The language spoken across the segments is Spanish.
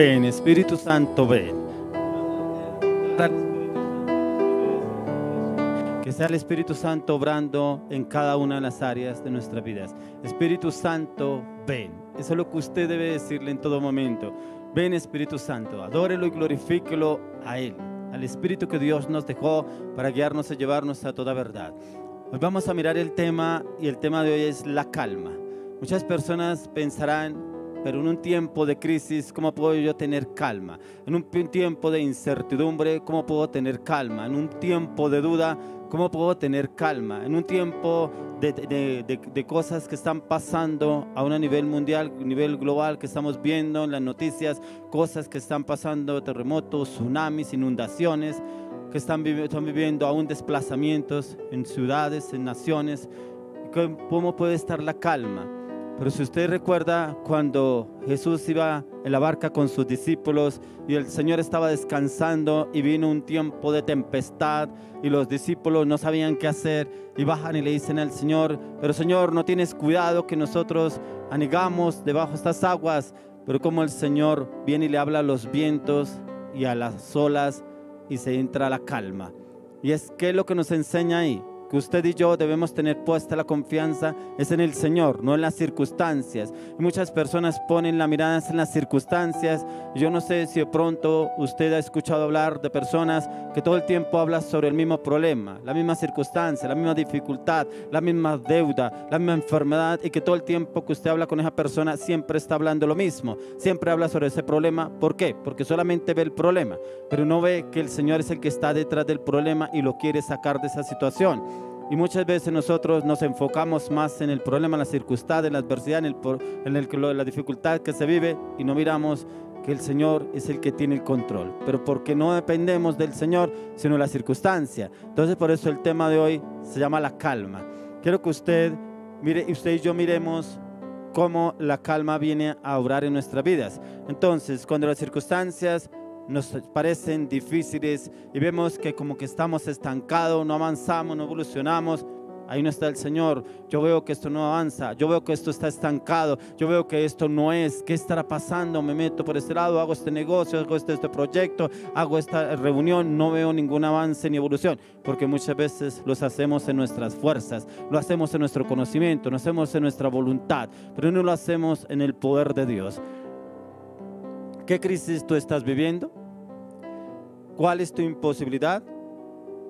Ven, Espíritu Santo, ven. Que sea el Espíritu Santo obrando en cada una de las áreas de nuestras vidas. Espíritu Santo, ven. Eso es lo que usted debe decirle en todo momento. Ven, Espíritu Santo, adórelo y glorifíquelo a Él, al Espíritu que Dios nos dejó para guiarnos y llevarnos a toda verdad. Hoy vamos a mirar el tema, y el tema de hoy es la calma. Muchas personas pensarán, pero en un tiempo de crisis, ¿cómo puedo yo tener calma? En un tiempo de incertidumbre, ¿cómo puedo tener calma? En un tiempo de duda, ¿cómo puedo tener calma? En un tiempo de cosas que están pasando a un nivel mundial, a nivel global, que estamos viendo en las noticias, cosas que están pasando, terremotos, tsunamis, inundaciones, que están viviendo aún desplazamientos en ciudades, en naciones. ¿Cómo puede estar la calma? Pero si usted recuerda cuando Jesús iba en la barca con sus discípulos y el Señor estaba descansando y vino un tiempo de tempestad y los discípulos no sabían qué hacer y bajan y le dicen al Señor, pero Señor, ¿no tienes cuidado que nosotros anegamos debajo de estas aguas? Pero como el Señor viene y le habla a los vientos y a las olas y se entra la calma. Y es que lo que nos enseña ahí, que usted y yo debemos tener puesta la confianza es en el Señor, no en las circunstancias. Y muchas personas ponen la mirada en las circunstancias. Yo no sé si de pronto usted ha escuchado hablar de personas que todo el tiempo hablan sobre el mismo problema, la misma circunstancia, la misma dificultad, la misma deuda, la misma enfermedad, y que todo el tiempo que usted habla con esa persona siempre está hablando lo mismo, siempre habla sobre ese problema. ¿Por qué? Porque solamente ve el problema, pero no ve que el Señor es el que está detrás del problema y lo quiere sacar de esa situación. Y muchas veces nosotros nos enfocamos más en el problema, en la circunstancia, en la adversidad, en la dificultad que se vive, y no miramos que el Señor es el que tiene el control. Pero porque no dependemos del Señor, sino de la circunstancia. Entonces por eso el tema de hoy se llama la calma. Quiero que usted y yo miremos cómo la calma viene a obrar en nuestras vidas. Entonces, cuando las circunstancias nos parecen difíciles y vemos que como que estamos estancados, no avanzamos, no evolucionamos, ahí no está el Señor. Yo veo que esto no avanza, yo veo que esto está estancado, yo veo que esto no es. ¿Qué estará pasando? Me meto por este lado, hago este negocio, hago este proyecto, hago esta reunión, no veo ningún avance ni evolución, porque muchas veces los hacemos en nuestras fuerzas, lo hacemos en nuestro conocimiento, lo hacemos en nuestra voluntad, pero no lo hacemos en el poder de Dios. ¿Qué crisis tú estás viviendo? ¿Cuál es tu imposibilidad?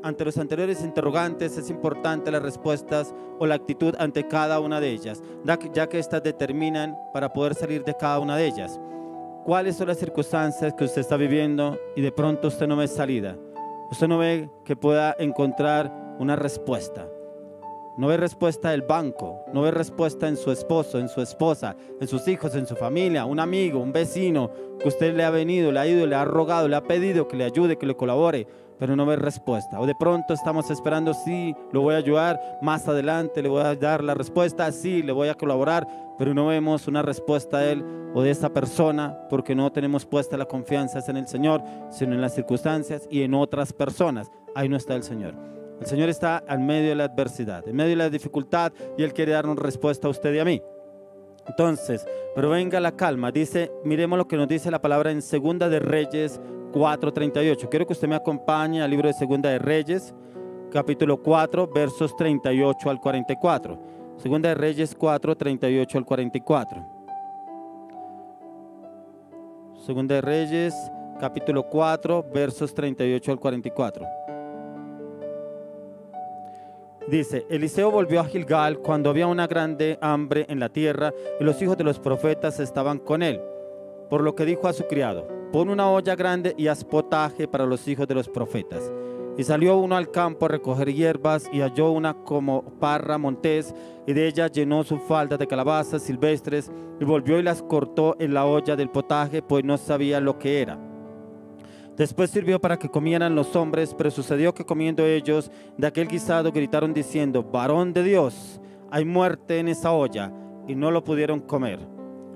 Ante los anteriores interrogantes es importante las respuestas o la actitud ante cada una de ellas, ya que estas determinan para poder salir de cada una de ellas. ¿Cuáles son las circunstancias que usted está viviendo y de pronto usted no ve salida? Usted no ve que pueda encontrar una respuesta. No ve respuesta del banco, no ve respuesta en su esposo, en su esposa, en sus hijos, en su familia, un amigo, un vecino que usted le ha venido, le ha ido, le ha rogado, le ha pedido que le ayude, que le colabore, pero no ve respuesta. O de pronto estamos esperando, sí, lo voy a ayudar, más adelante le voy a dar la respuesta, sí, le voy a colaborar, pero no vemos una respuesta de él o de esa persona porque no tenemos puesta la confianza en el Señor, sino en las circunstancias y en otras personas. Ahí no está el Señor. El Señor está en medio de la adversidad, en medio de la dificultad, y Él quiere darnos respuesta a usted y a mí. Entonces, pero venga la calma. Dice, miremos lo que nos dice la palabra en Segunda de Reyes 4:38. Quiero que usted me acompañe al libro de Segunda de Reyes, capítulo 4, versos 38 al 44. Segunda de Reyes 4, 38 al 44. Segunda de Reyes, capítulo 4, versos 38 al 44. Dice, Eliseo volvió a Gilgal cuando había una grande hambre en la tierra y los hijos de los profetas estaban con él. Por lo que dijo a su criado, pon una olla grande y haz potaje para los hijos de los profetas. Y salió uno al campo a recoger hierbas y halló una como parra montés, y de ella llenó su falda de calabazas silvestres y volvió y las cortó en la olla del potaje, pues no sabía lo que era. Después sirvió para que comieran los hombres, pero sucedió que comiendo ellos de aquel guisado gritaron diciendo, varón de Dios, hay muerte en esa olla, y no lo pudieron comer.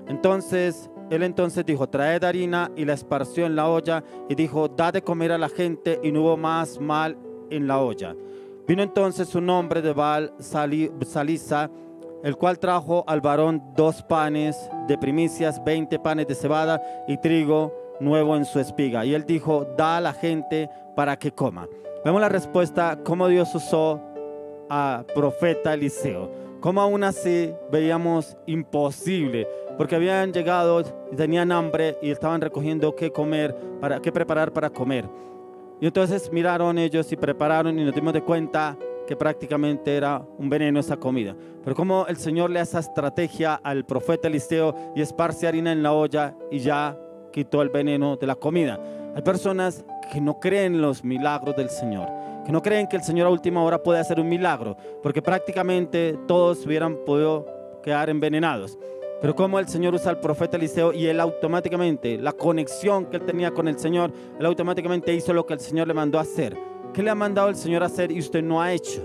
Él dijo, traed harina, y la esparció en la olla, y dijo, da de comer a la gente, y no hubo más mal en la olla. Vino entonces un hombre de Baal Salisa, el cual trajo al varón 2 panes de primicias, 20 panes de cebada y trigo, nuevo en su espiga. Y él dijo, da a la gente para que coma. Vemos la respuesta, cómo Dios usó a profeta Eliseo. Como aún así veíamos imposible, porque habían llegado y tenían hambre y estaban recogiendo qué comer, qué preparar para comer. Y entonces miraron ellos y prepararon y nos dimos de cuenta que prácticamente era un veneno esa comida. Pero como el Señor le hace esa estrategia al profeta Eliseo y esparce harina en la olla y ya quitó el veneno de la comida. Hay personas que no creen en los milagros del Señor, que no creen que el Señor a última hora puede hacer un milagro, porque prácticamente todos hubieran podido quedar envenenados. Pero como el Señor usa al profeta Eliseo y él automáticamente, la conexión que él tenía con el Señor, él automáticamente hizo lo que el Señor le mandó a hacer. ¿Qué le ha mandado el Señor a hacer y usted no ha hecho?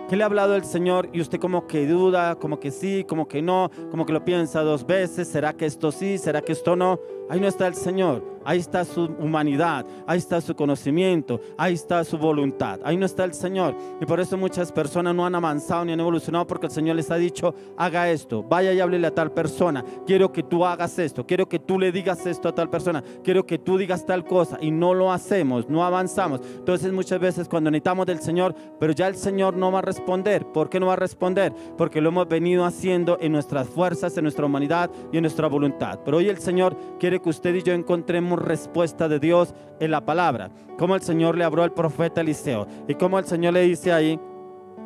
¿Qué le ha hablado el Señor y usted como que duda, como que sí, como que no, como que lo piensa dos veces? ¿Será que esto sí? ¿Será que esto no? Ahí no está el Señor, ahí está su humanidad, ahí está su conocimiento, ahí está su voluntad, ahí no está el Señor. Y por eso muchas personas no han avanzado ni han evolucionado, porque el Señor les ha dicho, haga esto, vaya y háblele a tal persona, quiero que tú hagas esto, quiero que tú le digas esto a tal persona, quiero que tú digas tal cosa, y no lo hacemos, no avanzamos. Entonces muchas veces cuando necesitamos del Señor, pero ya el Señor no va a responder. ¿Por qué no va a responder? Porque lo hemos venido haciendo en nuestras fuerzas, en nuestra humanidad y en nuestra voluntad. Pero hoy el Señor quiere que usted y yo encontremos respuesta de Dios en la palabra, como el Señor le habló al profeta Eliseo y como el Señor le dice ahí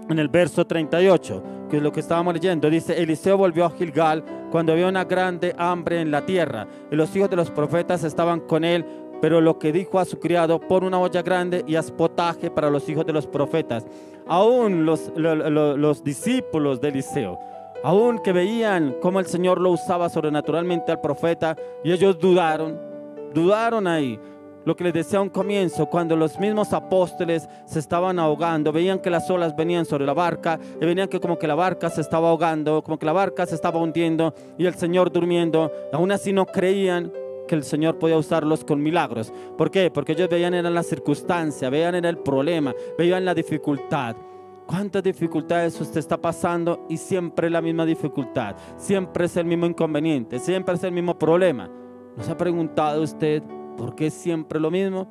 en el verso 38, que es lo que estábamos leyendo. Dice, Eliseo volvió a Gilgal cuando había una grande hambre en la tierra y los hijos de los profetas estaban con él, pero lo que dijo a su criado, pon una olla grande y haz potaje para los hijos de los profetas. Aún los discípulos de Eliseo, aún que veían cómo el Señor lo usaba sobrenaturalmente al profeta, y ellos dudaron ahí. Lo que les decía a un comienzo, cuando los mismos apóstoles se estaban ahogando, veían que las olas venían sobre la barca y venían que como que la barca se estaba ahogando, como que la barca se estaba hundiendo y el Señor durmiendo. Aún así no creían que el Señor podía usarlos con milagros. ¿Por qué? Porque ellos veían en la circunstancia, veían en el problema, veían la dificultad. ¿Cuántas dificultades usted está pasando? Y siempre es la misma dificultad, siempre es el mismo inconveniente, siempre es el mismo problema. ¿No se ha preguntado usted por qué es siempre lo mismo?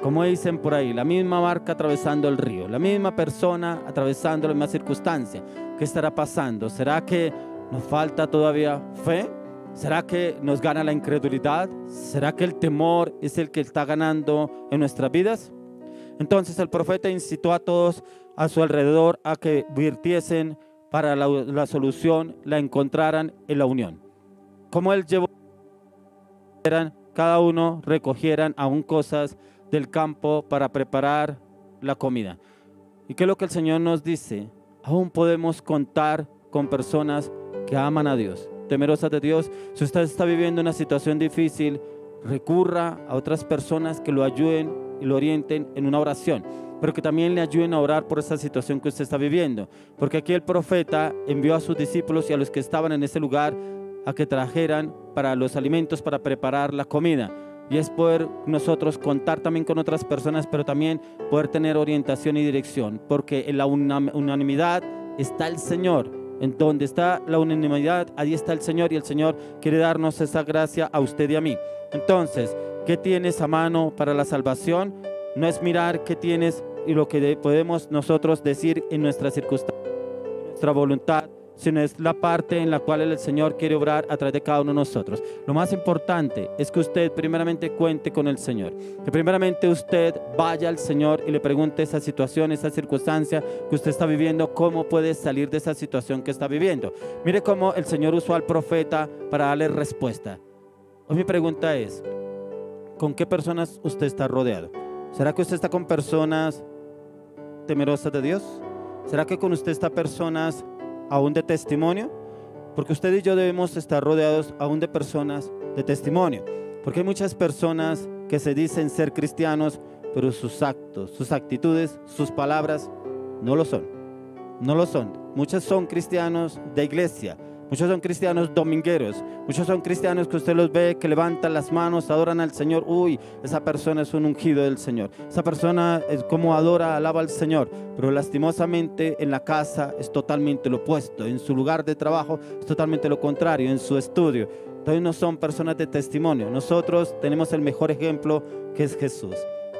Como dicen por ahí, la misma barca atravesando el río, la misma persona atravesando la misma circunstancia. ¿Qué estará pasando? ¿Será que nos falta todavía fe? ¿Será que nos gana la incredulidad? ¿Será que el temor es el que está ganando en nuestras vidas? Entonces el profeta incitó a todos a su alrededor a que virtiesen para la solución, la encontraran en la unión. Como él llevó, cada uno recogieran aún cosas del campo para preparar la comida. ¿Y qué es lo que el Señor nos dice? Aún podemos contar con personas que aman a Dios, temerosas de Dios. Si usted está viviendo una situación difícil, recurra a otras personas que lo ayuden y lo orienten en una oración, pero que también le ayuden a orar por esa situación que usted está viviendo. Porque aquí el profeta envió a sus discípulos y a los que estaban en ese lugar a que trajeran para los alimentos, para preparar la comida. Y es poder nosotros contar también con otras personas, pero también poder tener orientación y dirección, porque en la unanimidad está el Señor. En donde está la unanimidad, ahí está el Señor, y el Señor quiere darnos esa gracia a usted y a mí. Entonces, ¿qué tienes a mano para la salvación? No es mirar qué tienes y lo que podemos nosotros decir en nuestra circunstancia, en nuestra voluntad, sino es la parte en la cual el Señor quiere obrar a través de cada uno de nosotros. Lo más importante es que usted primeramente cuente con el Señor, que primeramente usted vaya al Señor y le pregunte esa situación, esa circunstancia que usted está viviendo, cómo puede salir de esa situación que está viviendo. Mire cómo el Señor usó al profeta para darle respuesta. Hoy mi pregunta es, ¿con qué personas usted está rodeado? ¿Será que usted está con personas temerosas de Dios? ¿Será que con usted está personas aún de testimonio? Porque usted y yo debemos estar rodeados aún de personas de testimonio, porque hay muchas personas que se dicen ser cristianos, pero sus actos, sus actitudes, sus palabras no lo son, no lo son. Muchos son cristianos de iglesia, muchos son cristianos domingueros, muchos son cristianos que usted los ve que levantan las manos, adoran al Señor. Uy, esa persona es un ungido del Señor, esa persona es como adora, alaba al Señor. Pero lastimosamente en la casa es totalmente lo opuesto, en su lugar de trabajo es totalmente lo contrario, en su estudio Entonces no son personas de testimonio. Nosotros tenemos el mejor ejemplo, que es Jesús.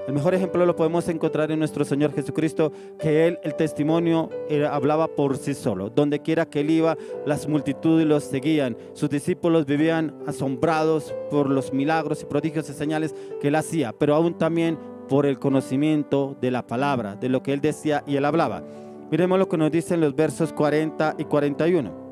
El mejor ejemplo lo podemos encontrar en nuestro Señor Jesucristo, que Él, el testimonio, hablaba por sí solo. Donde quiera que Él iba, las multitudes los seguían. Sus discípulos vivían asombrados por los milagros y prodigios y señales que Él hacía, pero aún también por el conocimiento de la palabra, de lo que Él decía y Él hablaba. Miremos lo que nos dicen los versos 40 y 41.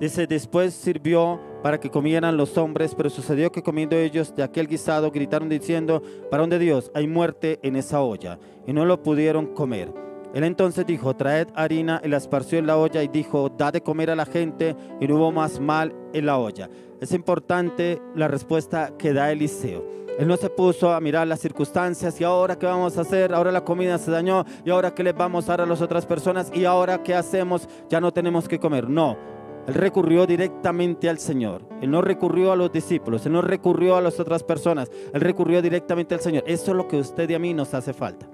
Dice: después sirvió para que comieran los hombres, pero sucedió que comiendo ellos de aquel guisado, gritaron diciendo: varón de Dios, hay muerte en esa olla. Y no lo pudieron comer. Él entonces dijo: traed harina, y la esparció en la olla, y dijo: dad de comer a la gente, y no hubo más mal en la olla. Es importante la respuesta que da Eliseo. Él no se puso a mirar las circunstancias y ahora qué vamos a hacer, ahora la comida se dañó y ahora qué les vamos a dar a las otras personas y ahora qué hacemos, ya no tenemos que comer. No. Él recurrió directamente al Señor. Él no recurrió a los discípulos, Él no recurrió a las otras personas, Él recurrió directamente al Señor. Eso es lo que a usted y a mí nos hace falta.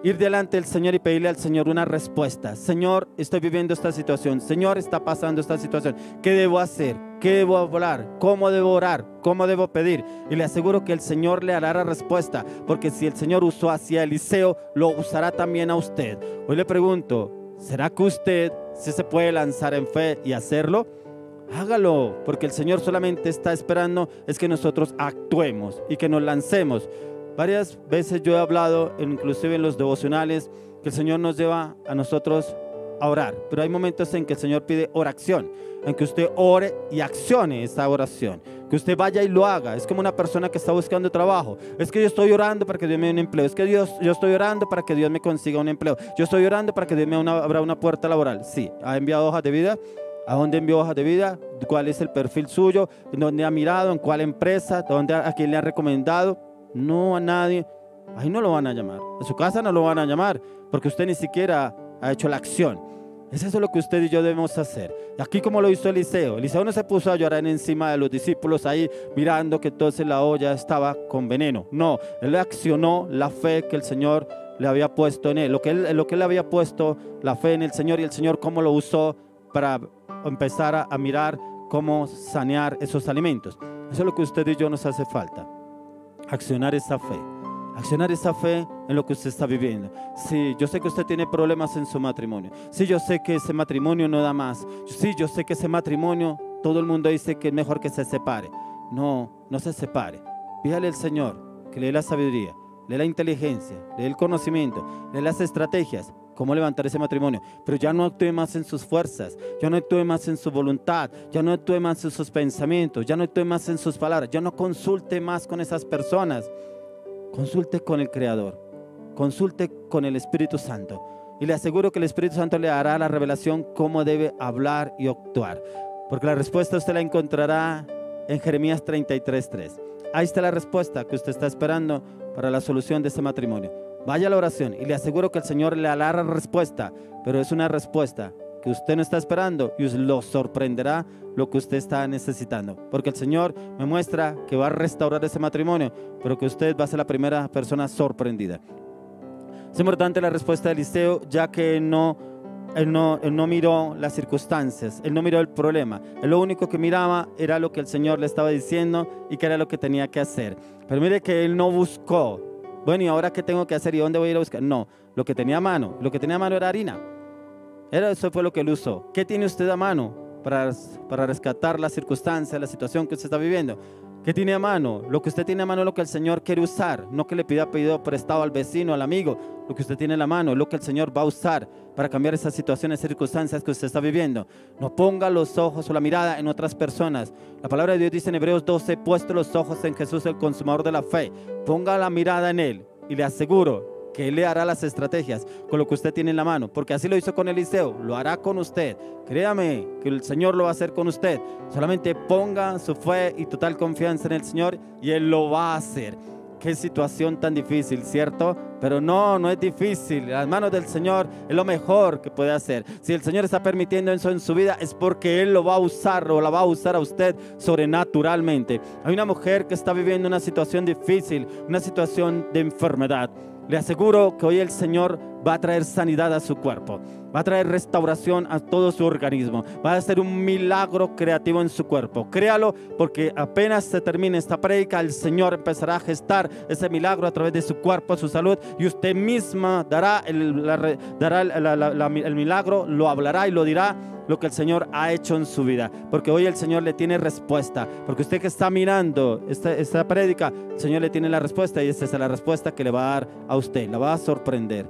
Ir delante del Señor y pedirle al Señor una respuesta. Señor, estoy viviendo esta situación. Señor, está pasando esta situación. ¿Qué debo hacer? ¿Qué debo hablar? ¿Cómo debo orar? ¿Cómo debo pedir? Y le aseguro que el Señor le hará la respuesta, porque si el Señor usó así a Eliseo, lo usará también a usted. Hoy le pregunto: ¿será que usted sí se puede lanzar en fe y hacerlo? Hágalo, porque el Señor solamente está esperando es que nosotros actuemos y que nos lancemos. Varias veces yo he hablado, inclusive en los devocionales, que el Señor nos lleva a nosotros a orar, pero hay momentos en que el Señor pide oración, en que usted ore y accione esta oración, que usted vaya y lo haga. Es como una persona que está buscando trabajo. Es que yo estoy orando para que Dios me dé un empleo. Es que yo estoy orando para que Dios me consiga un empleo. Yo estoy orando para que Dios me abra una puerta laboral. Sí, ha enviado hojas de vida. ¿A dónde envió hojas de vida? ¿Cuál es el perfil suyo? ¿En dónde ha mirado? ¿En cuál empresa? ¿A quién le ha recomendado? No, a nadie. Ahí no lo van a llamar. En su casa no lo van a llamar, porque usted ni siquiera ha hecho la acción. Es eso lo que usted y yo debemos hacer. Aquí, como lo hizo Eliseo. Eliseo no se puso a llorar encima de los discípulos ahí mirando que entonces la olla estaba con veneno. No, él accionó la fe que el Señor le había puesto en él. Lo que él había puesto la fe en el Señor, y el Señor cómo lo usó para empezar a mirar cómo sanear esos alimentos. Eso es lo que usted y yo nos hace falta. Accionar esa fe. Accionar esa fe en lo que usted está viviendo. Sí, yo sé que usted tiene problemas en su matrimonio. Sí, yo sé que ese matrimonio no da más. Sí, yo sé que ese matrimonio, todo el mundo dice que es mejor que se separe. No, no se separe. Pídale al Señor que le dé la sabiduría, le dé la inteligencia, le dé el conocimiento, le dé las estrategias, cómo levantar ese matrimonio. Pero ya no actúe más en sus fuerzas, ya no actúe más en su voluntad, ya no actúe más en sus pensamientos, ya no actúe más en sus palabras, ya no consulte más con esas personas. Consulte con el Creador, consulte con el Espíritu Santo, y le aseguro que el Espíritu Santo le hará la revelación cómo debe hablar y actuar, porque la respuesta usted la encontrará en Jeremías 33:3. Ahí está la respuesta que usted está esperando para la solución de ese matrimonio. Vaya a la oración y le aseguro que el Señor le hará la respuesta, pero es una respuesta que usted no está esperando y lo sorprenderá lo que usted está necesitando, porque el Señor me muestra que va a restaurar ese matrimonio, pero que usted va a ser la primera persona sorprendida. Es importante la respuesta de Eliseo, ya que él no miró las circunstancias, él no miró el problema. Él lo único que miraba era lo que el Señor le estaba diciendo y que era lo que tenía que hacer. Pero mire que él no buscó, bueno, ¿y ahora qué tengo que hacer y dónde voy a ir a buscar? No, lo que tenía a mano era harina. Eso fue lo que él usó. ¿Qué tiene usted a mano para rescatar la circunstancia, la situación que usted está viviendo? ¿Qué tiene a mano? Lo que usted tiene a mano es lo que el Señor quiere usar, no que le pida pedido prestado al vecino, al amigo. Lo que usted tiene en la mano es lo que el Señor va a usar para cambiar esas situaciones, circunstancias que usted está viviendo. No ponga los ojos o la mirada en otras personas. La palabra de Dios dice en Hebreos 12, puesto los ojos en Jesús, el consumador de la fe. Ponga la mirada en Él y le aseguro que Él le hará las estrategias con lo que usted tiene en la mano, porque así lo hizo con Eliseo, lo hará con usted. Créame que el Señor lo va a hacer con usted. Solamente ponga su fe y total confianza en el Señor y Él lo va a hacer. Qué situación tan difícil, ¿cierto? Pero no es difícil. Las manos del Señor es lo mejor que puede hacer. Si el Señor está permitiendo eso en su vida, es porque Él lo va a usar o la va a usar a usted sobrenaturalmente. Hay una mujer que está viviendo una situación difícil, una situación de enfermedad. Le aseguro que hoy el Señor va a traer sanidad a su cuerpo, va a traer restauración a todo su organismo, va a hacer un milagro creativo en su cuerpo. Créalo, porque apenas se termine esta prédica, el Señor empezará a gestar ese milagro a través de su cuerpo, su salud, y usted misma dará el milagro, lo hablará y lo dirá, lo que el Señor ha hecho en su vida, porque hoy el Señor le tiene respuesta, porque usted que está mirando esta prédica, el Señor le tiene la respuesta, y esta es la respuesta que le va a dar a usted, la va a sorprender.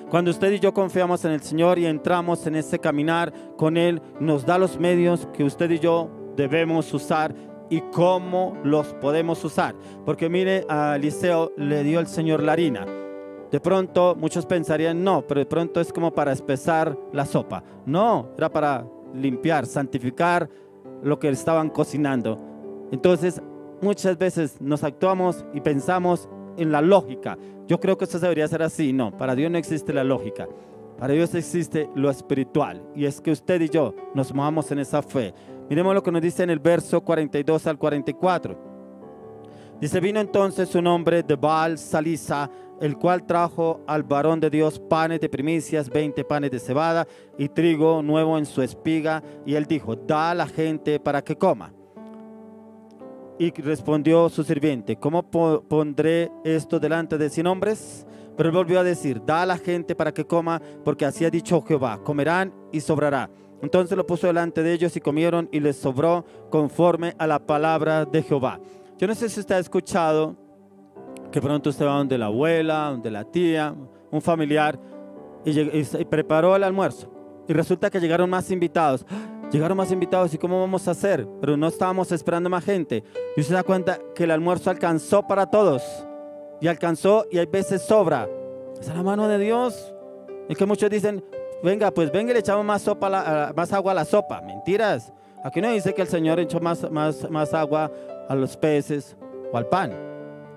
Cuando usted y yo confiamos en el Señor y entramos en ese caminar con Él, nos da los medios que usted y yo debemos usar y cómo los podemos usar, porque mire, a Eliseo le dio el Señor la harina. De pronto muchos pensarían, no, pero de pronto es como para espesar la sopa. No, era para limpiar, santificar lo que estaban cocinando. Entonces muchas veces nos actuamos y pensamos en la lógica. Yo creo que esto debería ser así. No, para Dios no existe la lógica. Para Dios existe lo espiritual, y es que usted y yo nos movamos en esa fe. Miremos lo que nos dice en el verso 42 al 44. Dice: vino entonces un hombre de Baal Salisa, el cual trajo al varón de Dios panes de primicias, 20 panes de cebada y trigo nuevo en su espiga. Y él dijo: da a la gente para que coma. Y respondió su sirviente: ¿cómo pondré esto delante de 100 hombres? Pero él volvió a decir: da a la gente para que coma, porque así ha dicho Jehová: comerán y sobrará. Entonces lo puso delante de ellos y comieron, y les sobró conforme a la palabra de Jehová. Yo no sé si usted ha escuchado que pronto usted va donde la abuela, donde la tía, un familiar, y preparó el almuerzo, y resulta que llegaron más invitados. Llegaron más invitados, ¿y cómo vamos a hacer? Pero no estábamos esperando más gente. Y usted se da cuenta que el almuerzo alcanzó para todos, y alcanzó, y hay veces sobra. Es la mano de Dios. Es que muchos dicen: venga, pues venga y le echamos más agua a la sopa. Mentiras. Aquí no dice que el Señor echó más agua a los peces o al pan.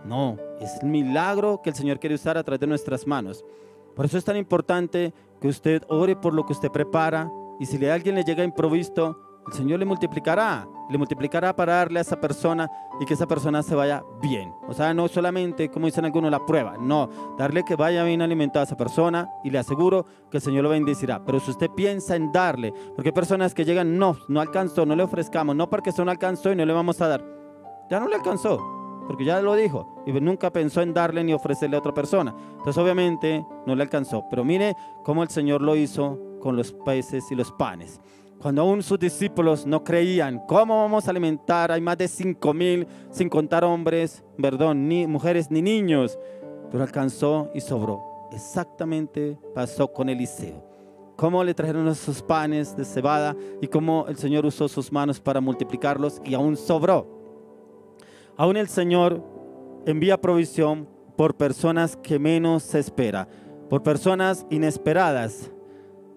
No, es el milagro que el Señor quiere usar a través de nuestras manos. Por eso es tan importante que usted ore por lo que usted prepara, y si alguien le llega improvisto, el Señor le multiplicará para darle a esa persona, y que esa persona se vaya bien. O sea, no solamente, como dicen algunos, la prueba, no, darle que vaya bien alimentada a esa persona, y le aseguro que el Señor lo bendecirá. Pero si usted piensa en darle, porque hay personas que llegan: no alcanzó, no le ofrezcamos, no, porque eso no alcanzó y no le vamos a dar. Ya no le alcanzó, porque ya lo dijo, y nunca pensó en darle ni ofrecerle a otra persona. Entonces obviamente no le alcanzó. Pero mire cómo el Señor lo hizo con los peces y los panes. Cuando aún sus discípulos no creían, ¿cómo vamos a alimentar? Hay más de 5,000, sin contar hombres, ni mujeres ni niños. Pero alcanzó y sobró. Exactamente pasó con Eliseo. Cómo le trajeron esos panes de cebada, y cómo el Señor usó sus manos para multiplicarlos, y aún sobró. Aún el Señor envía provisión por personas que menos se espera, por personas inesperadas.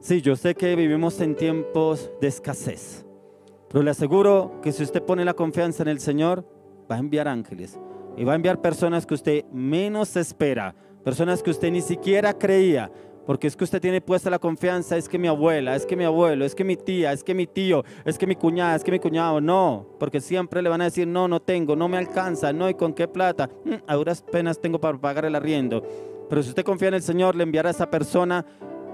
Sí, yo sé que vivimos en tiempos de escasez, pero le aseguro que si usted pone la confianza en el Señor, va a enviar ángeles, y va a enviar personas que usted menos espera, personas que usted ni siquiera creía. Porque es que usted tiene puesta la confianza: es que mi abuela, es que mi abuelo, es que mi tía, es que mi tío, es que mi cuñada, es que mi cuñado. No, porque siempre le van a decir: no tengo, no me alcanza, no, ¿y con qué plata? A duras penas tengo para pagar el arriendo. Pero si usted confía en el Señor, le enviará a esa persona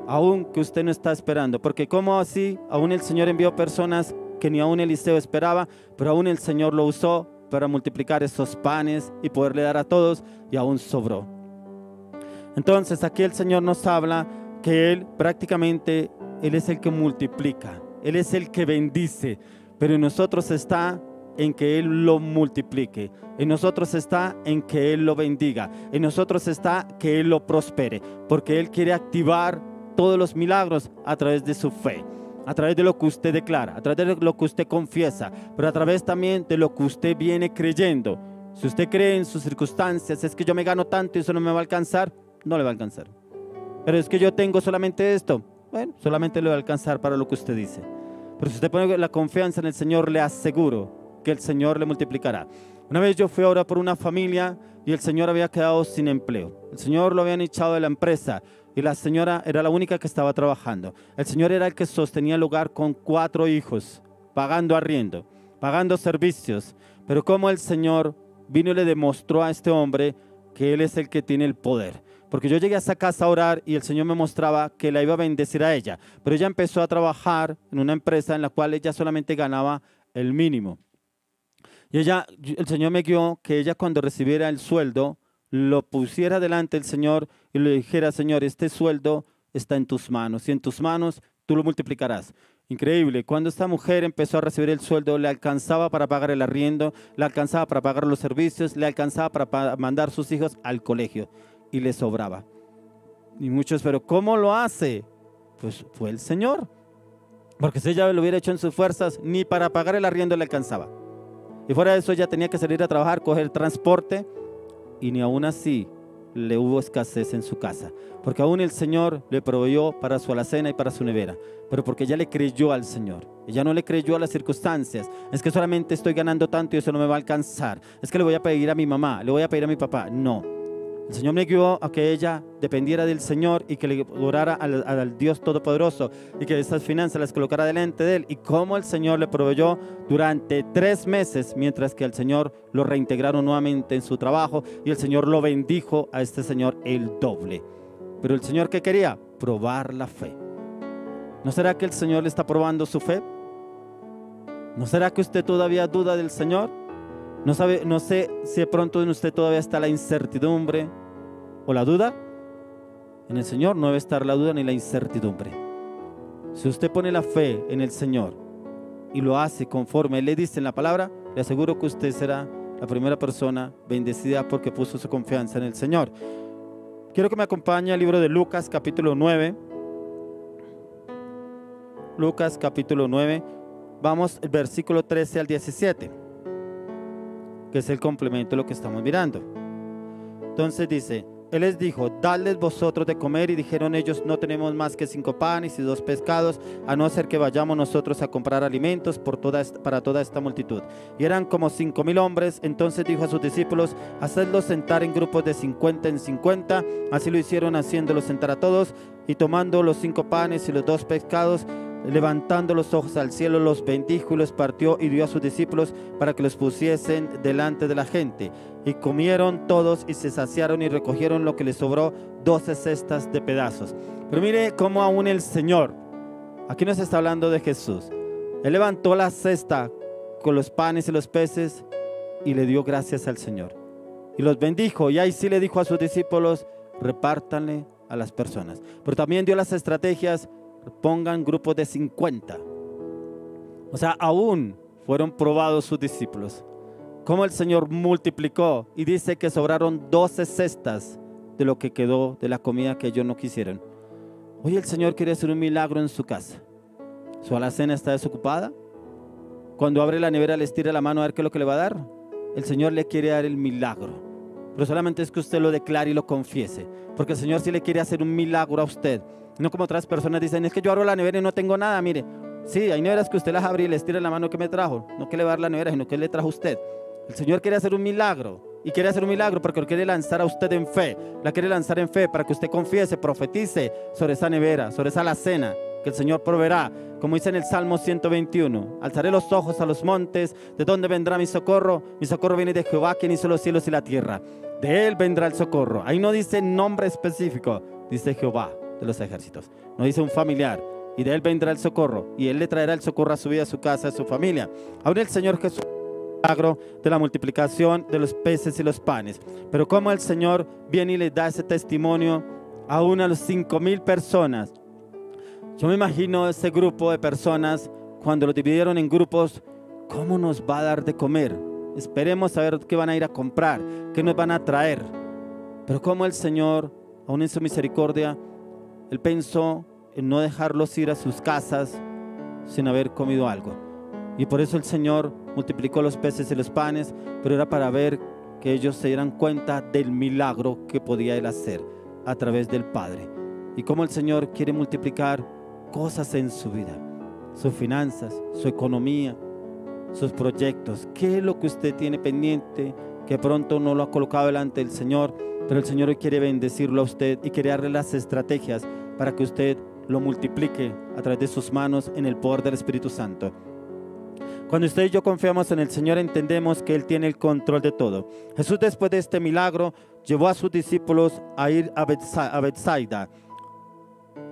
aún que usted no está esperando. Porque como así, aún el Señor envió personas que ni aún Eliseo esperaba, pero aún el Señor lo usó para multiplicar esos panes y poderle dar a todos, y aún sobró. Entonces aquí el Señor nos habla que Él prácticamente, Él es el que multiplica, Él es el que bendice, pero en nosotros está en que Él lo multiplique, en nosotros está en que Él lo bendiga, en nosotros está que Él lo prospere, porque Él quiere activar todos los milagros a través de su fe, a través de lo que usted declara, a través de lo que usted confiesa, pero a través también de lo que usted viene creyendo. Si usted cree en sus circunstancias: es que yo me gano tanto y eso no me va a alcanzar, no le va a alcanzar. Pero es que yo tengo solamente esto, bueno, solamente le va a alcanzar para lo que usted dice. Pero si usted pone la confianza en el Señor, le aseguro que el Señor le multiplicará. Una vez yo fui a orar por una familia, y el señor había quedado sin empleo. El señor lo habían echado de la empresa, y la señora era la única que estaba trabajando. El señor era el que sostenía el hogar con 4 hijos, pagando arriendo, pagando servicios. Pero como el Señor vino y le demostró a este hombre que Él es el que tiene el poder. porque yo llegué a esa casa a orar y el Señor me mostraba que la iba a bendecir a ella, pero ella empezó a trabajar en una empresa en la cual ella solamente ganaba el mínimo. Y el Señor me guió que ella cuando recibiera el sueldo, lo pusiera delante del Señor y le dijera: Señor, este sueldo está en tus manos y en tus manos tú lo multiplicarás. Increíble, cuando esta mujer empezó a recibir el sueldo, le alcanzaba para pagar el arriendo, le alcanzaba para pagar los servicios, le alcanzaba para mandar sus hijos al colegio y le sobraba. Y muchos, pero ¿cómo lo hace? Pues fue el Señor, porque si ella lo hubiera hecho en sus fuerzas, ni para pagar el arriendo le alcanzaba. Y fuera de eso, ella tenía que salir a trabajar, coger transporte, y ni aún así le hubo escasez en su casa, porque aún el Señor le proveyó para su alacena y para su nevera, pero porque ella le creyó al Señor. Ella no le creyó a las circunstancias. Es que solamente estoy ganando tanto y eso no me va a alcanzar. Es que le voy a pedir a mi mamá, le voy a pedir a mi papá. No. El Señor me guió a que ella dependiera del Señor y que le orara al Dios Todopoderoso y que esas finanzas las colocara delante de Él. Y cómo el Señor le proveyó durante 3 meses, mientras que al Señor lo reintegraron nuevamente en su trabajo y el Señor lo bendijo a este señor el doble. Pero el Señor, ¿qué quería? Probar la fe. ¿No será que el Señor le está probando su fe? ¿No será que usted todavía duda del Señor? No sé si de pronto en usted todavía está la incertidumbre o la duda. En el Señor no debe estar la duda ni la incertidumbre. Si usted pone la fe en el Señor y lo hace conforme Él le dice en la palabra, le aseguro que usted será la primera persona bendecida porque puso su confianza en el Señor. Quiero que me acompañe al libro de Lucas capítulo 9. Lucas capítulo 9. Vamos el versículo 13 al 17. Que es el complemento de lo que estamos mirando. Entonces dice: Él les dijo: dadles vosotros de comer. Y dijeron ellos: no tenemos más que 5 panes y 2 pescados, a no ser que vayamos nosotros a comprar alimentos para toda esta multitud. Y eran como 5,000 hombres. Entonces dijo a sus discípulos: hacedlos sentar en grupos de 50 en 50. Así lo hicieron, haciéndolos sentar a todos. Y tomando los 5 panes y los 2 pescados, levantando los ojos al cielo, los bendijo y los partió y dio a sus discípulos para que los pusiesen delante de la gente. Y comieron todos y se saciaron y recogieron lo que les sobró, 12 cestas de pedazos. Pero mire cómo aún el Señor, aquí nos está hablando de Jesús, Él levantó la cesta con los panes y los peces y le dio gracias al Señor. Y los bendijo, y ahí sí le dijo a sus discípulos: repártanle a las personas. Pero también dio las estrategias: pongan grupos de 50. O sea, aún fueron probados sus discípulos. Como el Señor multiplicó y dice que sobraron 12 cestas de lo que quedó de la comida que ellos no quisieron. Hoy el Señor quiere hacer un milagro en su casa. ¿Su alacena está desocupada? Cuando abre la nevera, le estira la mano a ver qué es lo que le va a dar. El Señor le quiere dar el milagro, pero solamente es que usted lo declare y lo confiese, porque el Señor sí le quiere hacer un milagro a usted. No como otras personas dicen: es que yo abro la nevera y no tengo nada. Mire, sí, hay neveras que usted las abre y le estira la mano que me trajo. No que le va a dar la nevera, sino que le trajo usted. El Señor quiere hacer un milagro. Y quiere hacer un milagro porque lo quiere lanzar a usted en fe. La quiere lanzar en fe para que usted confiese, profetice sobre esa nevera, sobre esa alacena que el Señor proveerá. Como dice en el Salmo 121: alzaré los ojos a los montes, ¿de dónde vendrá mi socorro? Mi socorro viene de Jehová, quien hizo los cielos y la tierra. De Él vendrá el socorro. Ahí no dice nombre específico, dice Jehová de los ejércitos. No dice un familiar. Y de Él vendrá el socorro, y Él le traerá el socorro a su vida, a su casa, a su familia. Ahora el Señor Jesús milagro de la multiplicación de los peces y los panes. Pero como el Señor viene y le da ese testimonio aún a los 5,000 personas. Yo me imagino ese grupo de personas cuando lo dividieron en grupos. ¿Cómo nos va a dar de comer? Esperemos a ver qué van a ir a comprar, qué nos van a traer. Pero como el Señor, aún en su misericordia, Él pensó en no dejarlos ir a sus casas sin haber comido algo. Y por eso el Señor multiplicó los peces y los panes, pero era para ver que ellos se dieran cuenta del milagro que podía Él hacer a través del Padre. Y cómo el Señor quiere multiplicar cosas en su vida, sus finanzas, su economía, sus proyectos. ¿Qué es lo que usted tiene pendiente que pronto no lo ha colocado delante del Señor? Pero el Señor hoy quiere bendecirlo a usted y quiere darle las estrategias para que usted lo multiplique a través de sus manos en el poder del Espíritu Santo. Cuando usted y yo confiamos en el Señor, entendemos que Él tiene el control de todo. Jesús, después de este milagro, llevó a sus discípulos a ir a Betsaida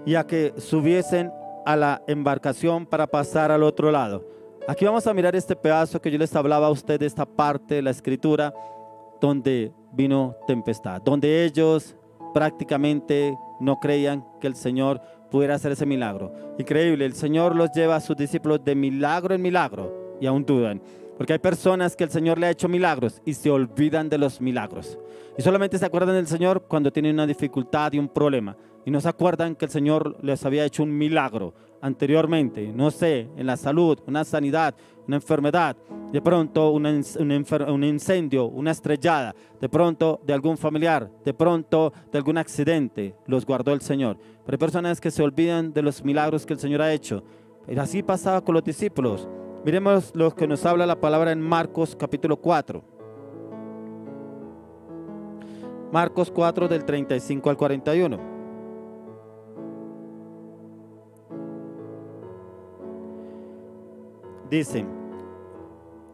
y a que subiesen a la embarcación para pasar al otro lado. Aquí vamos a mirar este pedazo que yo les hablaba a ustedes, esta parte de la escritura donde vino tempestad, donde ellos prácticamente no creían que el Señor pudiera hacer ese milagro. Increíble, el Señor los lleva a sus discípulos de milagro en milagro y aún dudan. Porque hay personas que el Señor le ha hecho milagros y se olvidan de los milagros. Y solamente se acuerdan del Señor cuando tienen una dificultad y un problema. Y no se acuerdan que el Señor les había hecho un milagro anteriormente. No sé, en la salud, una sanidad, una enfermedad. De pronto un incendio, una estrellada. De pronto de algún familiar. De pronto de algún accidente. Los guardó el Señor. Pero hay personas que se olvidan de los milagros que el Señor ha hecho. Y así pasaba con los discípulos. Miremos lo que nos habla la palabra en Marcos capítulo 4. Marcos 4 del 35 al 41. Dice,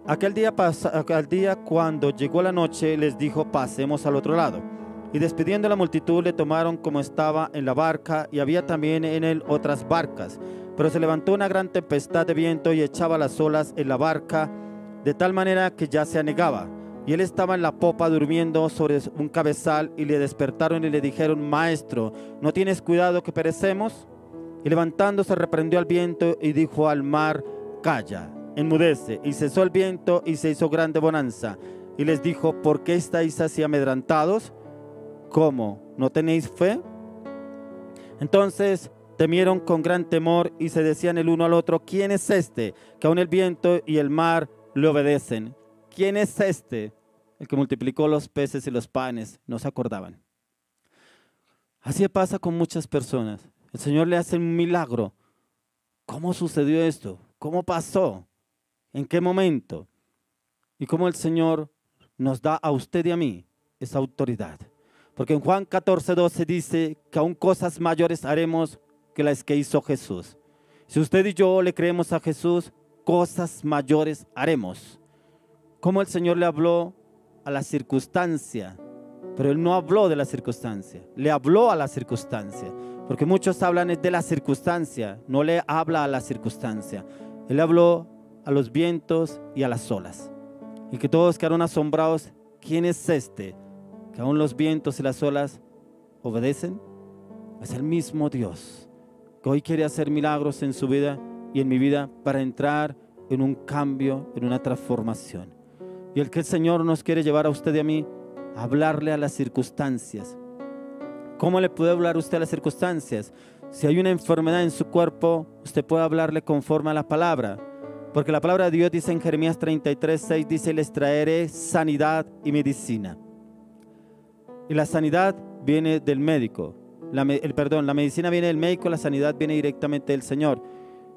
aquel día cuando llegó la noche les dijo, pasemos al otro lado. Y despidiendo a la multitud le tomaron como estaba en la barca, y había también en él otras barcas. Pero se levantó una gran tempestad de viento y echaba las olas en la barca, de tal manera que ya se anegaba. Y él estaba en la popa durmiendo sobre un cabezal, y le despertaron y le dijeron, Maestro, ¿no tienes cuidado que perecemos? Y levantándose reprendió al viento y dijo al mar, calla, enmudece. Y cesó el viento y se hizo grande bonanza. Y les dijo, ¿por qué estáis así amedrentados? ¿Cómo? ¿No tenéis fe? Entonces temieron con gran temor y se decían el uno al otro, ¿quién es este que aun el viento y el mar le obedecen? ¿Quién es este? El que multiplicó los peces y los panes. No se acordaban. Así pasa con muchas personas. El Señor le hace un milagro. ¿Cómo sucedió esto? ¿Cómo pasó? ¿En qué momento? Y cómo el Señor nos da a usted y a mí esa autoridad. Porque en Juan 14:12 dice que aún cosas mayores haremos que las que hizo Jesús. Si usted y yo le creemos a Jesús, cosas mayores haremos. Como el Señor le habló a la circunstancia, pero Él no habló de la circunstancia, le habló a la circunstancia, porque muchos hablan de la circunstancia, no le habla a la circunstancia. Él habló a los vientos y a las olas, y que todos quedaron asombrados. ¿Quién es este que aún los vientos y las olas obedecen? Es el mismo Dios que hoy quiere hacer milagros en su vida y en mi vida para entrar en un cambio, en una transformación. Y el que el Señor nos quiere llevar a usted y a mí a hablarle a las circunstancias. ¿Cómo le puede hablar usted a las circunstancias? Si hay una enfermedad en su cuerpo, usted puede hablarle conforme a la palabra. Porque la palabra de Dios dice en Jeremías 33:6, dice, les traeré sanidad y medicina. Y la sanidad viene del médico. La medicina viene del médico, la sanidad viene directamente del Señor.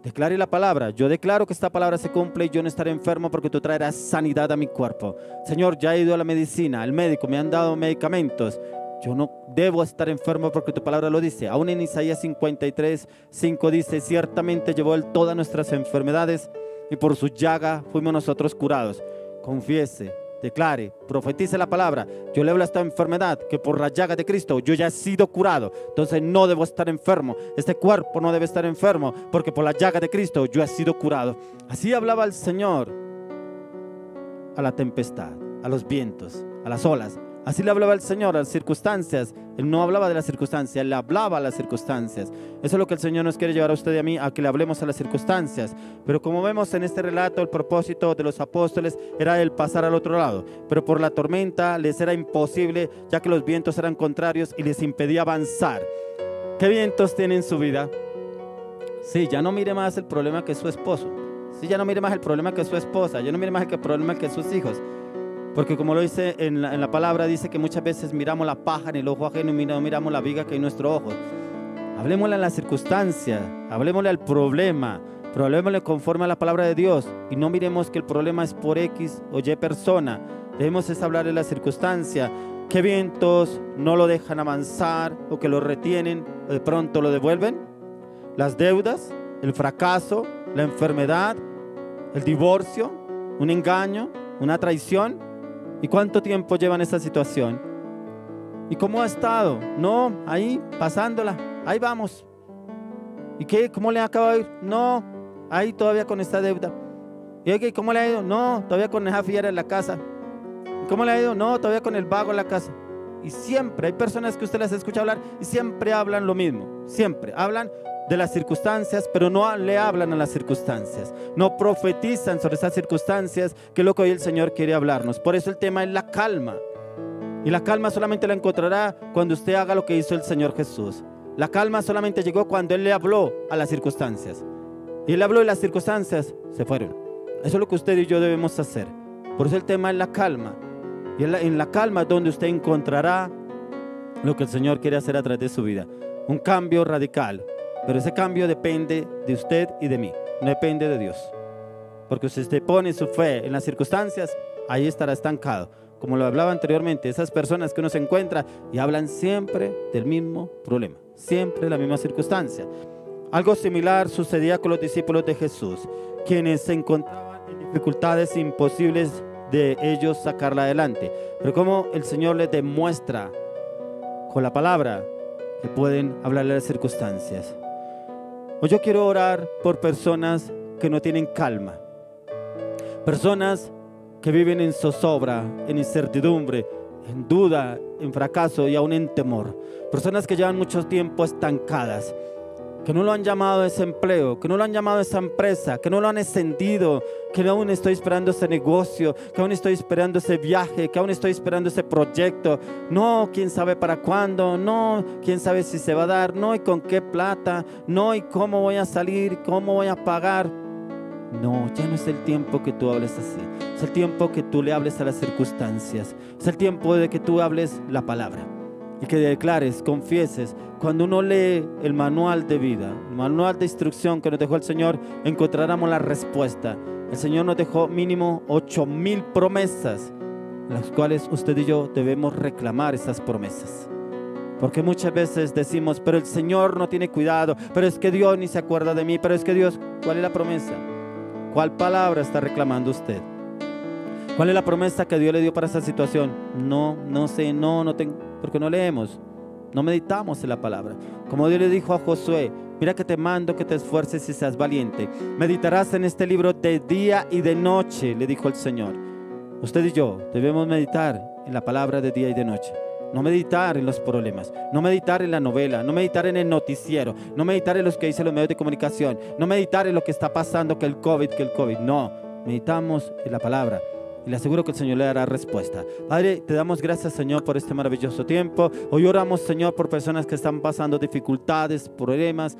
Declare la palabra. Yo declaro que esta palabra se cumple y yo no estaré enfermo porque tú traerás sanidad a mi cuerpo. Señor, ya he ido a la medicina, al médico, me han dado medicamentos. Yo no debo estar enfermo porque tu palabra lo dice. Aún en Isaías 53:5 dice, ciertamente llevó Él todas nuestras enfermedades y por su llaga fuimos nosotros curados. Confiese, declare, profetice la palabra. Yo le hablo a esta enfermedad que por la llaga de Cristo yo ya he sido curado. Entonces no debo estar enfermo. Este cuerpo no debe estar enfermo porque por la llaga de Cristo yo he sido curado. Así hablaba el Señor a la tempestad, a los vientos, a las olas. Así le hablaba el Señor a las circunstancias. Él no hablaba de las circunstancias, Él le hablaba a las circunstancias. Eso es lo que el Señor nos quiere llevar a usted y a mí, a que le hablemos a las circunstancias. Pero como vemos en este relato, el propósito de los apóstoles era el pasar al otro lado. Pero por la tormenta les era imposible, ya que los vientos eran contrarios y les impedía avanzar. ¿Qué vientos tiene en su vida? Sí, ya no mire más el problema que su esposo. Sí, ya no mire más el problema que su esposa. Ya no mire más el problema que sus hijos. Porque como lo dice en la palabra, dice que muchas veces miramos la paja en el ojo ajeno y no miramos la viga que hay en nuestro ojo. Hablemosle a la circunstancia, hablemosle al problema, pero hablemosle conforme a la palabra de Dios. Y no miremos que el problema es por X o Y persona. Debemos es hablarle a la circunstancia. ¿Qué vientos no lo dejan avanzar o que lo retienen o de pronto lo devuelven? Las deudas, el fracaso, la enfermedad, el divorcio, un engaño, una traición. ¿Y cuánto tiempo llevan esa situación? ¿Y cómo ha estado? No, ahí, pasándola, ahí vamos. ¿Y qué? ¿Cómo le acaba de ir? No, ahí todavía con esta deuda. ¿Y oye, cómo le ha ido? No, todavía con esa fiera en la casa. ¿Y cómo le ha ido? No, todavía con el vago en la casa. Y siempre hay personas que usted las escucha hablar y siempre hablan lo mismo. Siempre hablan de las circunstancias, pero no le hablan a las circunstancias. No profetizan sobre esas circunstancias, que es lo que hoy el Señor quiere hablarnos. Por eso el tema es la calma. Y la calma solamente la encontrará cuando usted haga lo que hizo el Señor Jesús. La calma solamente llegó cuando Él le habló a las circunstancias. Y Él habló y las circunstancias se fueron. Eso es lo que usted y yo debemos hacer. Por eso el tema es la calma. Y en la calma es donde usted encontrará lo que el Señor quiere hacer a través de su vida. Un cambio radical. Pero ese cambio depende de usted y de mí. No depende de Dios. Porque si usted pone su fe en las circunstancias, ahí estará estancado. Como lo hablaba anteriormente, esas personas que uno se encuentra y hablan siempre del mismo problema. Siempre la misma circunstancia. Algo similar sucedía con los discípulos de Jesús, quienes se encontraban en dificultades imposibles de ellos sacarla adelante. Pero como el Señor les demuestra con la palabra que pueden hablarle a las circunstancias. Hoy yo quiero orar por personas que no tienen calma. Personas que viven en zozobra, en incertidumbre, en duda, en fracaso y aún en temor. Personas que llevan mucho tiempo estancadas, que no lo han llamado a ese empleo, que no lo han llamado a esa empresa, que no lo han ascendido, que aún estoy esperando ese negocio, que aún estoy esperando ese viaje, que aún estoy esperando ese proyecto. No, quién sabe para cuándo, no, quién sabe si se va a dar, no, y con qué plata, no, y cómo voy a salir, cómo voy a pagar. No, ya no es el tiempo que tú hables así. Es el tiempo que tú le hables a las circunstancias. Es el tiempo de que tú hables la palabra y que declares, confieses. Cuando uno lee el manual de vida, el manual de instrucción que nos dejó el Señor, encontraremos la respuesta. El Señor nos dejó mínimo 8,000 promesas, las cuales usted y yo debemos reclamar esas promesas. Porque muchas veces decimos, pero el Señor no tiene cuidado, pero es que Dios ni se acuerda de mí, pero es que Dios, ¿cuál es la promesa? ¿Cuál palabra está reclamando usted? ¿Cuál es la promesa que Dios le dio para esa situación? No sé, no tengo, porque no leemos, no meditamos en la palabra. Como Dios le dijo a Josué, mira que te mando que te esfuerces y seas valiente. Meditarás en este libro de día y de noche, le dijo el Señor. Usted y yo debemos meditar en la palabra de día y de noche. No meditar en los problemas, no meditar en la novela, no meditar en el noticiero, no meditar en los que dicen los medios de comunicación, no meditar en lo que está pasando, que el COVID. No, meditamos en la palabra y le aseguro que el Señor le dará respuesta. Padre, te damos gracias, Señor, por este maravilloso tiempo. Hoy oramos, Señor, por personas que están pasando dificultades, problemas,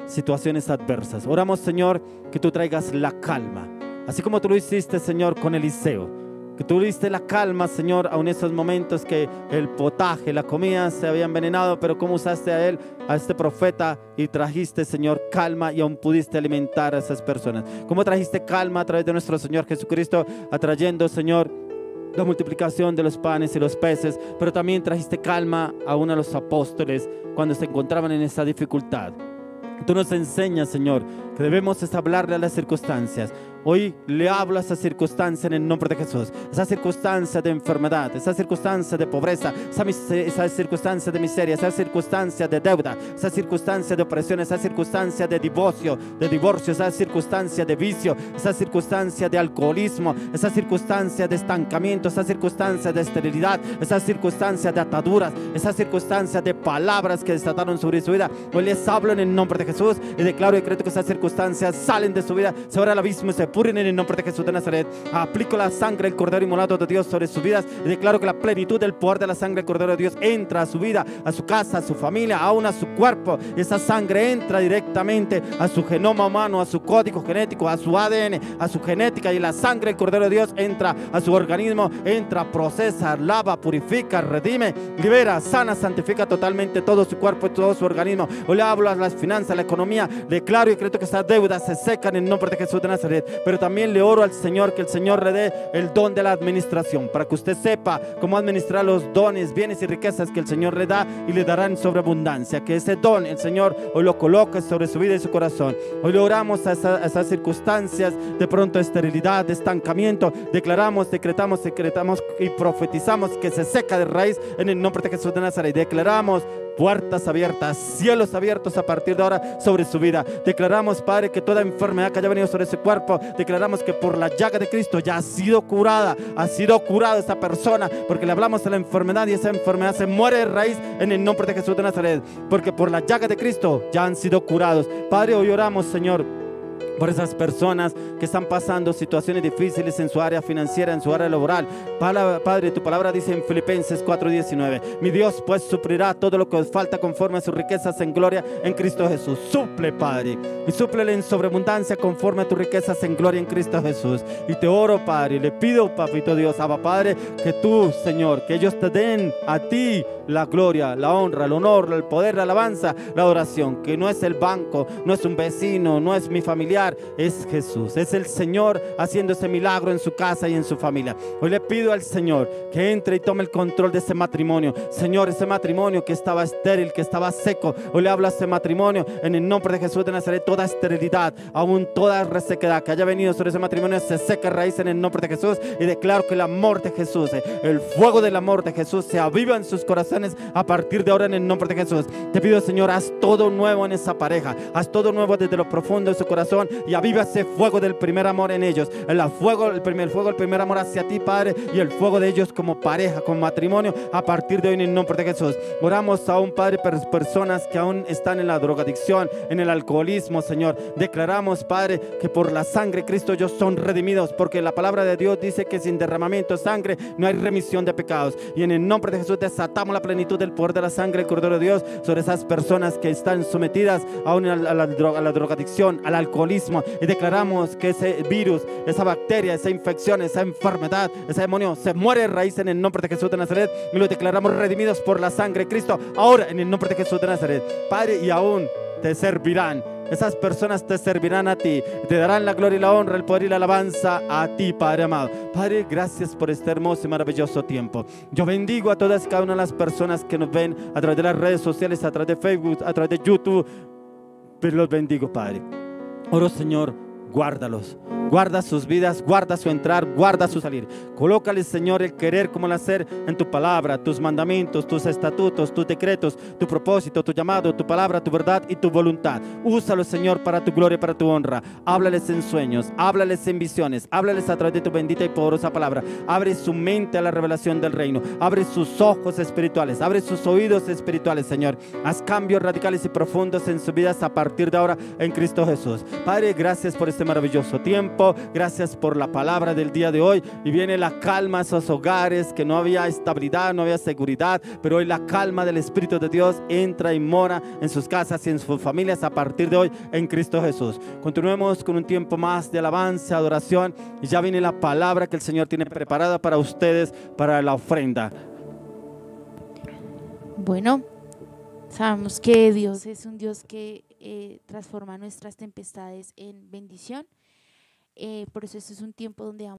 situaciones adversas. Oramos, Señor, que tú traigas la calma, así como tú lo hiciste, Señor, con Eliseo. Que tú diste la calma, Señor, aun en esos momentos que el potaje, la comida se había envenenado, pero cómo usaste a él, a este profeta, y trajiste, Señor, calma, y aún pudiste alimentar a esas personas. Cómo trajiste calma a través de nuestro Señor Jesucristo, atrayendo, Señor, la multiplicación de los panes y los peces, pero también trajiste calma aún a los apóstoles cuando se encontraban en esa dificultad. Tú nos enseñas, Señor, que debemos hablarle a las circunstancias. Hoy le hablo a esa circunstancia en el nombre de Jesús. Esa circunstancia de enfermedad, esa circunstancia de pobreza, esa circunstancia de miseria, esa circunstancia de deuda, esa circunstancia de opresión, esa circunstancia de divorcio, esa circunstancia de vicio, esa circunstancia de alcoholismo, esa circunstancia de estancamiento, esa circunstancia de esterilidad, esa circunstancia de ataduras, esa circunstancia de palabras que desataron sobre su vida. Hoy les hablo en el nombre de Jesús y declaro y decreto que esas circunstancias salen de su vida, se van al abismo y se pudren en el nombre de Jesús de Nazaret. Aplico la sangre del Cordero inmolado de Dios sobre sus vidas y declaro que la plenitud del poder de la sangre del Cordero de Dios entra a su vida, a su casa, a su familia, aún a su cuerpo. Y esa sangre entra directamente a su genoma humano, a su código genético, a su ADN, a su genética, y la sangre del Cordero de Dios entra a su organismo, entra, procesa, lava, purifica, redime, libera, sana, santifica totalmente todo su cuerpo y todo su organismo. Hoy le hablo a las finanzas, a la economía, declaro y decreto que esas deudas se secan en el nombre de Jesús de Nazaret. pero también le oro al Señor que el Señor le dé el don de la administración, para que usted sepa cómo administrar los dones, bienes y riquezas que el Señor le da y le dará en sobreabundancia. Que ese don el Señor hoy lo coloque sobre su vida y su corazón. Hoy le oramos a esas circunstancias de pronto esterilidad, de estancamiento. Declaramos, decretamos y profetizamos que se seca de raíz en el nombre de Jesús de Nazaret. Declaramos puertas abiertas, cielos abiertos a partir de ahora sobre su vida. Declaramos, Padre, que toda enfermedad que haya venido sobre ese cuerpo, declaramos que por la llaga de Cristo ya ha sido curada esa persona, porque le hablamos de la enfermedad y esa enfermedad se muere de raíz en el nombre de Jesús de Nazaret, porque por la llaga de Cristo ya han sido curados. Padre, hoy oramos, Señor, por esas personas que están pasando situaciones difíciles en su área financiera, en su área laboral. Padre, tu palabra dice en Filipenses 4:19: mi Dios pues suplirá todo lo que os falta conforme a sus riquezas en gloria en Cristo Jesús. Suple, Padre, y súplele en sobreabundancia conforme a tus riquezas en gloria en Cristo Jesús. Y te oro, Padre, y le pido, Papito Dios, Abba Padre, que tú, Señor, que ellos te den a ti la gloria, la honra, el honor, el poder, la alabanza, la adoración, que no es el banco, no es un vecino, no es mi familiar, es Jesús, es el Señor haciendo ese milagro en su casa y en su familia. Hoy le pido al Señor que entre y tome el control de ese matrimonio. Señor, ese matrimonio que estaba estéril, que estaba seco, hoy le hablo a ese matrimonio en el nombre de Jesús de Nazaret. Toda esterilidad, aún toda resequedad que haya venido sobre ese matrimonio, se seca raíz en el nombre de Jesús, y declaro que el amor de Jesús, el fuego del amor de Jesús se aviva en sus corazones a partir de ahora en el nombre de Jesús. Te pido, Señor, haz todo nuevo en esa pareja, haz todo nuevo desde lo profundo de su corazón y aviva ese fuego del primer amor en ellos, el primer amor hacia ti, Padre, y el fuego de ellos como pareja, como matrimonio, a partir de hoy en el nombre de Jesús. Oramos aún, Padre, por personas que aún están en la drogadicción, en el alcoholismo, Señor. Declaramos, Padre, que por la sangre de Cristo ellos son redimidos, porque la palabra de Dios dice que sin derramamiento de sangre no hay remisión de pecados, y en el nombre de Jesús desatamos la plenitud del poder de la sangre del Cordero de Dios sobre esas personas que están sometidas aún a la drogadicción, al alcoholismo, y declaramos que ese virus, esa bacteria, esa infección, esa enfermedad, ese demonio se muere de raíz en el nombre de Jesús de Nazaret, y lo declaramos redimidos por la sangre de Cristo ahora en el nombre de Jesús de Nazaret, Padre. Y aún te servirán, esas personas te servirán a ti, te darán la gloria y la honra, el poder y la alabanza a ti, Padre amado. Padre, gracias por este hermoso y maravilloso tiempo. Yo bendigo a todas y cada una de las personas que nos ven a través de las redes sociales, a través de Facebook, a través de YouTube. Pero los bendigo, Padre. Oro, Señor, guárdalos, guarda sus vidas, guarda su entrar, guarda su salir. Colócale, Señor, el querer como el hacer en tu palabra, tus mandamientos, tus estatutos, tus decretos, tu propósito, tu llamado, tu palabra, tu verdad y tu voluntad. Úsalo, Señor, para tu gloria y para tu honra. Háblales en sueños, háblales en visiones, háblales a través de tu bendita y poderosa palabra. Abre su mente a la revelación del reino, abre sus ojos espirituales, abre sus oídos espirituales, Señor. Haz cambios radicales y profundos en sus vidas a partir de ahora en Cristo Jesús. Padre, gracias por este maravilloso tiempo. Gracias por la palabra del día de hoy. Y viene la calma a esos hogares que no había estabilidad, no había seguridad, pero hoy la calma del Espíritu de Dios entra y mora en sus casas y en sus familias a partir de hoy en Cristo Jesús. Continuemos con un tiempo más de alabanza, adoración, y ya viene la palabra que el Señor tiene preparada para ustedes, para la ofrenda. Bueno, sabemos que Dios es un Dios que transforma nuestras tempestades en bendición. Por eso este es un tiempo donde